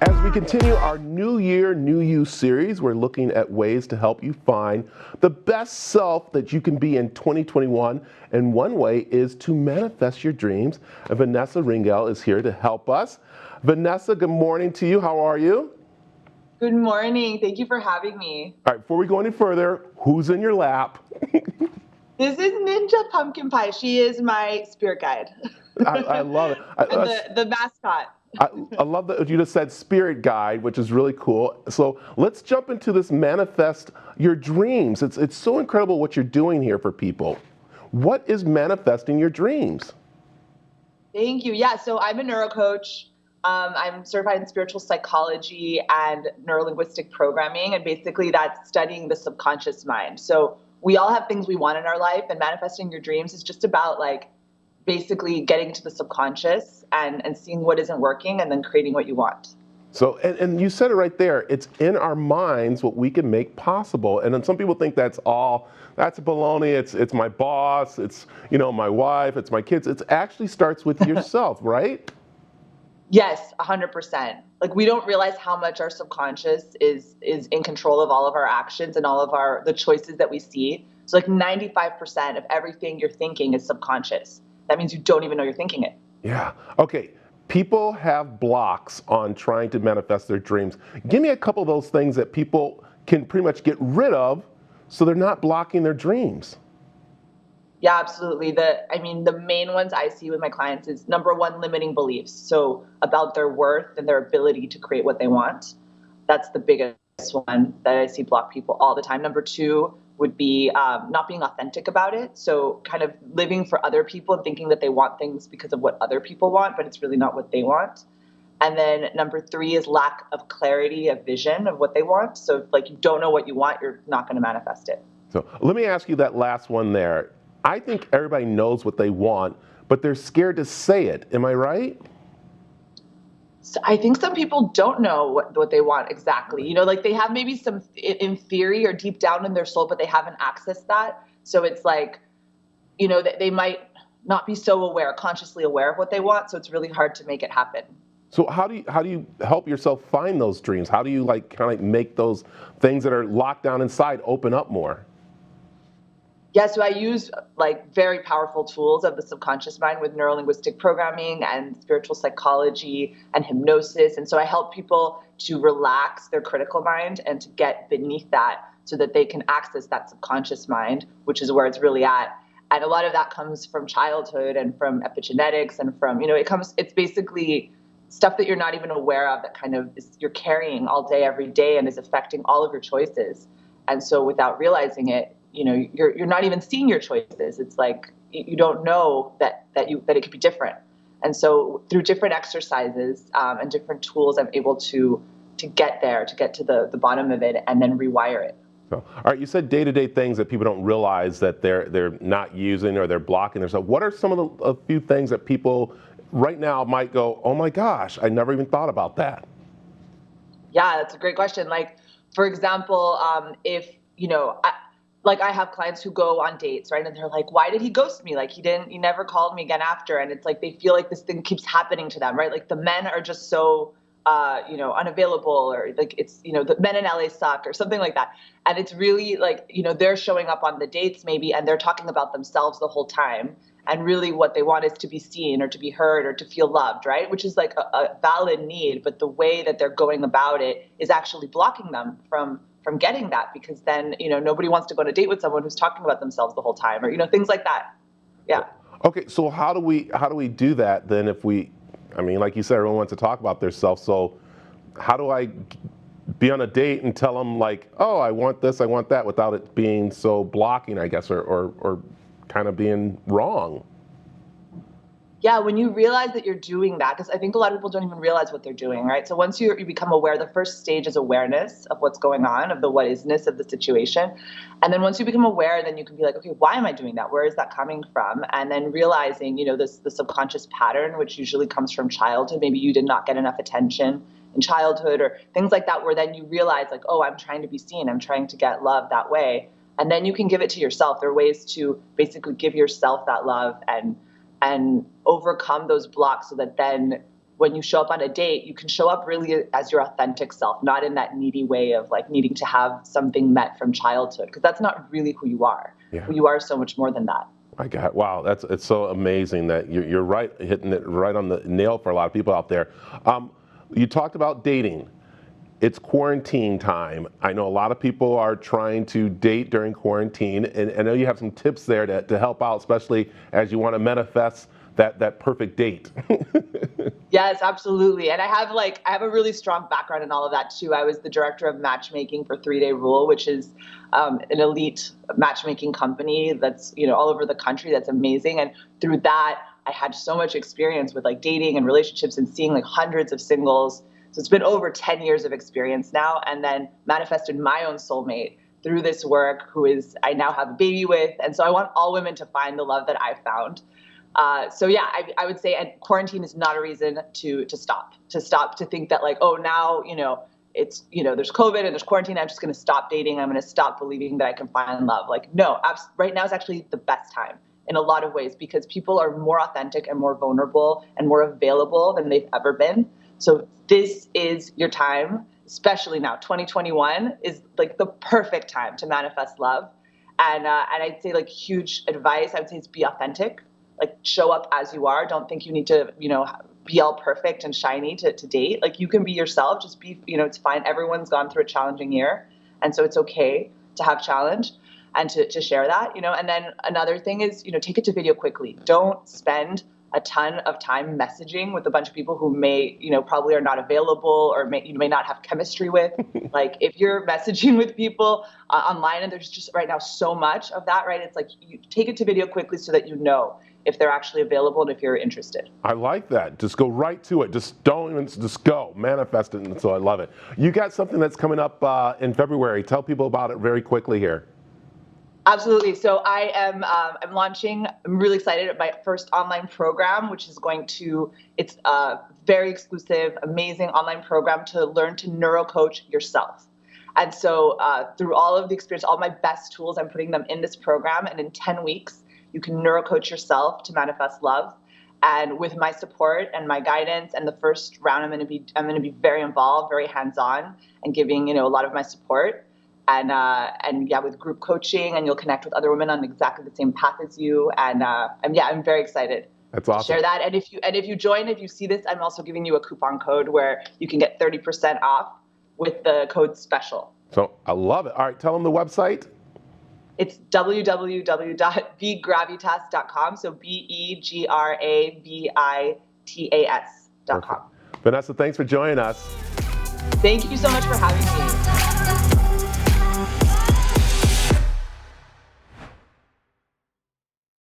As we continue our New Year, New You series, we're looking at ways to help you find the best self that you can be in 2021. And one way is to manifest your dreams. And Vanessa Ringel is here to help us. Vanessa, good morning to you. How are you? Good morning. Thank you for having me. All right, before we go any further, who's in your lap? This is Ninja Pumpkin Pie. She is my spirit guide I love it. and the mascot. I love that you just said spirit guide, which is really cool. So let's jump into this manifest your dreams. It's so incredible what you're doing here for people. What is manifesting your dreams? Thank you. Yeah, so I'm a neurocoach. I'm certified in spiritual psychology and neurolinguistic programming, and basically that's studying the subconscious mind. So we all have things we want in our life, and manifesting your dreams is just about like basically getting to the subconscious and seeing what isn't working and then creating what you want. So, and you said it right there. It's in our minds what we can make possible. And then some people think that's baloney. It's my boss. It's, my wife. It's my kids. It actually starts with yourself, right? Yes, 100%. Like we don't realize how much our subconscious is in control of all of our actions and all of the choices that we see. So like 95% of everything you're thinking is subconscious. That means you don't even know you're thinking it. Yeah. Okay. People have blocks on trying to manifest their dreams. Give me a couple of those things that people can pretty much get rid of so they're not blocking their dreams. Yeah, absolutely. The main ones I see with my clients is number one, limiting beliefs. So about their worth and their ability to create what they want. That's the biggest one that I see block people all the time. Number two would be not being authentic about it. So kind of living for other people and thinking that they want things because of what other people want, but it's really not what they want. And then number three is lack of clarity, of vision of what they want. So if like you don't know what you want, you're not going to manifest it. So let me ask you that last one there. I think everybody knows what they want, but they're scared to say it. Am I right? So I think some people don't know what they want exactly. Like they have maybe some in theory or deep down in their soul, but they haven't accessed that. So it's like, they might not be so consciously aware of what they want. So it's really hard to make it happen. So how do you help yourself find those dreams? How do you make those things that are locked down inside open up more? Yeah, so I use like very powerful tools of the subconscious mind with neurolinguistic programming and spiritual psychology and hypnosis. And so I help people to relax their critical mind and to get beneath that so that they can access that subconscious mind, which is where it's really at. And a lot of that comes from childhood and from epigenetics and from, it's basically stuff that you're not even aware of that kind of you're carrying all day, every day, and is affecting all of your choices. And so without realizing it, you're not even seeing your choices. It's like you don't know that it could be different. And so through different exercises and different tools, I'm able to get there, to get to the bottom of it, and then rewire it. So, all right, you said day-to-day things that people don't realize that they're not using or they're blocking themselves. What are some of a few things that people right now might go, oh my gosh, I never even thought about that? Yeah, that's a great question. Like, for example, if I have clients who go on dates, right? And they're like, why did he ghost me? Like he never called me again after. And it's like, they feel like this thing keeps happening to them, right? Like the men are just so, unavailable, or like it's, the men in LA suck or something like that. And it's really like, they're showing up on the dates maybe, and they're talking about themselves the whole time. And really what they want is to be seen or to be heard or to feel loved, right? Which is like a valid need, but the way that they're going about it is actually blocking them from getting that, because then, nobody wants to go on a date with someone who's talking about themselves the whole time, or, things like that. Yeah. Okay. So how do we do that then like you said, everyone wants to talk about themselves. So how do I be on a date and tell them like, oh, I want this, I want that, without it being so blocking, I guess, or kind of being wrong? Yeah, when you realize that you're doing that, because I think a lot of people don't even realize what they're doing, right? So once you become aware, the first stage is awareness of what's going on, of the what isness of the situation. And then once you become aware, then you can be like, okay, why am I doing that? Where is that coming from? And then realizing, the subconscious pattern, which usually comes from childhood. Maybe you did not get enough attention in childhood or things like that, where then you realize like, oh, I'm trying to be seen. I'm trying to get love that way. And then you can give it to yourself. There are ways to basically give yourself that love and overcome those blocks so that then when you show up on a date, you can show up really as your authentic self, not in that needy way of like needing to have something met from childhood, because that's not really who you are. Yeah. Who you are is so much more than that. My God, wow, it's so amazing that you're right, hitting it right on the nail for a lot of people out there. You talked about dating. It's quarantine time. I know a lot of people are trying to date during quarantine, and I know you have some tips there to help out, especially as you want to manifest that perfect date. Yes, absolutely. And I have a really strong background in all of that too. I was the director of matchmaking for 3 Day Rule, which is an elite matchmaking company that's, all over the country. That's amazing. And through that, I had so much experience with like dating and relationships and seeing like hundreds of singles. So it's been over 10 years of experience now, and then manifested my own soulmate through this work, I now have a baby with. And so I want all women to find the love that I found. So yeah, I would say, and quarantine is not a reason to stop, to think that like, oh, now, it's, there's COVID and there's quarantine. I'm just going to stop dating. I'm going to stop believing that I can find love. Like, no, right now is actually the best time in a lot of ways, because people are more authentic and more vulnerable and more available than they've ever been. So this is your time, especially now. 2021 is like the perfect time to manifest love. And I'd say like huge advice, I would say, is be authentic. Like, show up as you are. Don't think you need to, be all perfect and shiny to date. Like, you can be yourself. Just be, it's fine. Everyone's gone through a challenging year. And so it's okay to have challenge and to share that, And then another thing is, take it to video quickly. Don't spend a ton of time messaging with a bunch of people who may, probably are not available or you may not have chemistry with. Like, if you're messaging with people online, and there's just right now so much of that, right? It's like, you take it to video quickly so that if they're actually available and if you're interested. I like that. Just go right to it. Just don't even, just go. Manifest it. And so I love it. You got something that's coming up in February. Tell people about it very quickly here. Absolutely. So I'm launching, I'm really excited, my first online program, which is it's a very exclusive, amazing online program to learn to neurocoach yourself. And so through all of the experience, all my best tools, I'm putting them in this program. And in 10 weeks, you can neurocoach yourself to manifest love. And with my support and my guidance, and the first round, I'm going to be very involved, very hands-on, and giving, a lot of my support. And yeah, with group coaching, and you'll connect with other women on exactly the same path as you. And yeah, I'm very excited. That's awesome. To share that. And if you join, if you see this, I'm also giving you a coupon code where you can get 30% off with the code SPECIAL. So I love it. All right, tell them the website. It's www.begravitas.com. So BEGRAVITAS.com. Vanessa, thanks for joining us. Thank you so much for having me.